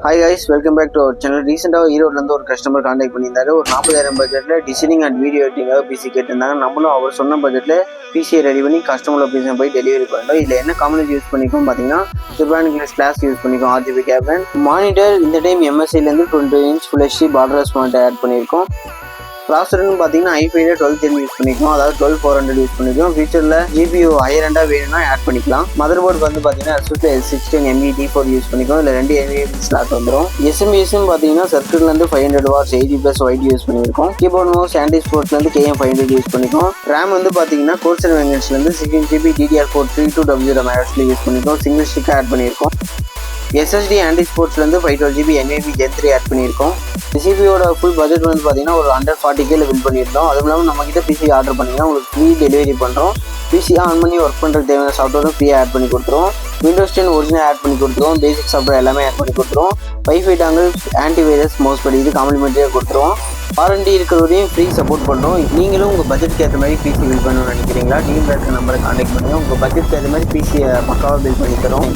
Hi guys, welcome back to our channel. ரீசெண்டாக ஈரோட்லேருந்து ஒரு customer contact பண்ணியிருந்தாரு. ஒரு 40,000 பட்ஜெட்டில் டிசைனிங் அண்ட் வீடியோ எடிட்டிங்காக பிசி கேட்டிருந்தாங்க. நம்மளும் அவர் சொன்ன பட்ஜெட்டில் பிசியை ரெடி பண்ணி கஸ்டமர் லொக்கேஷன் போய் டெலிவரி பண்ணுறோம். இதில் என்ன காம்பனன்ட் யூஸ் பண்ணிக்கோம் பார்த்தீங்கன்னா ஜப்பான் கிளாஸ் யூஸ் பண்ணிக்கோம். RGB கேபின் மானிட்டர் இந்த டைம் MSIலேருந்து 20 inch full HD borderless monitor add பண்ணியிருக்கோம். ப்ராசர்னு பார்த்தீங்கன்னா i5 12 Gen யூஸ் பண்ணிக்கோம், அதாவது 12400 யூஸ் பண்ணிக்கோம். ஃபியூச்சரில் GPU ஹையர் எண்டாக வேணும்னா ஆட் பண்ணிக்கலாம். மதர் போர்டு வந்து பார்த்தீங்கன்னா ASUS S16 ME-D4 யூஸ் பண்ணிக்கோம். இதில் 2 NVMe ஸ்லாட் வந்துடும். SMBSன்னு பார்த்தீங்கன்னா சர்க்கிள்லேருந்து 500 watts 80+ வைட் யூஸ் பண்ணியிருக்கோம். கீபோர்ட் மவுஸ் ஆன்டி ஸ்போர்ட்ஸ்லேருந்து KM500 யூஸ் பண்ணிக்கோம். ரேம் வந்து பார்த்தீங்கன்னா Corsair வேரியன்ட்ஸ்லேருந்து 16GB DDR4 3200 MHz யூஸ் பண்ணிக்கோம். சிங்கிள் ஸ்டிக் ஆட் பண்ணியிருக்கோம். SSD ஆன்டி ஸ்போர்ட்ஸ்லேருந்து 512GB NVMe Gen 3 ஆட் பண்ணியிருக்கோம். சிபியோட ஃபுல் பட்ஜெட் வந்து பார்த்தீங்கன்னா ஒரு 140K பில் பண்ணியிருந்தோம். அதுவும் இல்லாமல் நம்மக்கிட்ட பிசி ஆர்டர் பண்ணிங்கன்னா உங்களுக்கு ஃப்ரீ டெலிவரி பண்ணுறோம். பிசி ஆன் பண்ணி ஒர்க் பண்ணுறதுக்கு தேவையான சாஃப்ட்வேரும் ஃப்ரீயாக ஆட் பண்ணி கொடுத்துருவோம். Windows 10 ஒரிஜினல் ஆட் பண்ணி கொடுத்துருவோம். பேசிக் சாஃப்ட்வேர் எல்லாமே ஆட் பண்ணி கொடுத்துருவோம். வைஃபை டாங்கல் ஆன்டிவைரஸ் மவுஸ் படி இது காம்ப்ளிமெண்ட்டாக கொடுத்துருவோம். வாரண்டி இருக்கிறவரையும் ஃப்ரீ சப்போர்ட் பண்ணுறோம். நீங்களும் உங்கள் பட்ஜெட்டுக்கு ஏற்ற மாதிரி பிசி பில் பண்ணணும்னு நினைக்கிறீங்களா? டீம் இருக்கிற நம்பரை கான்டாக்ட் பண்ணுங்கள். உங்கள் பட்ஜெட்டுக்கு ஏற்ற மாதிரி பிசியை பக்காவாக பில் பண்ணி தரோம்.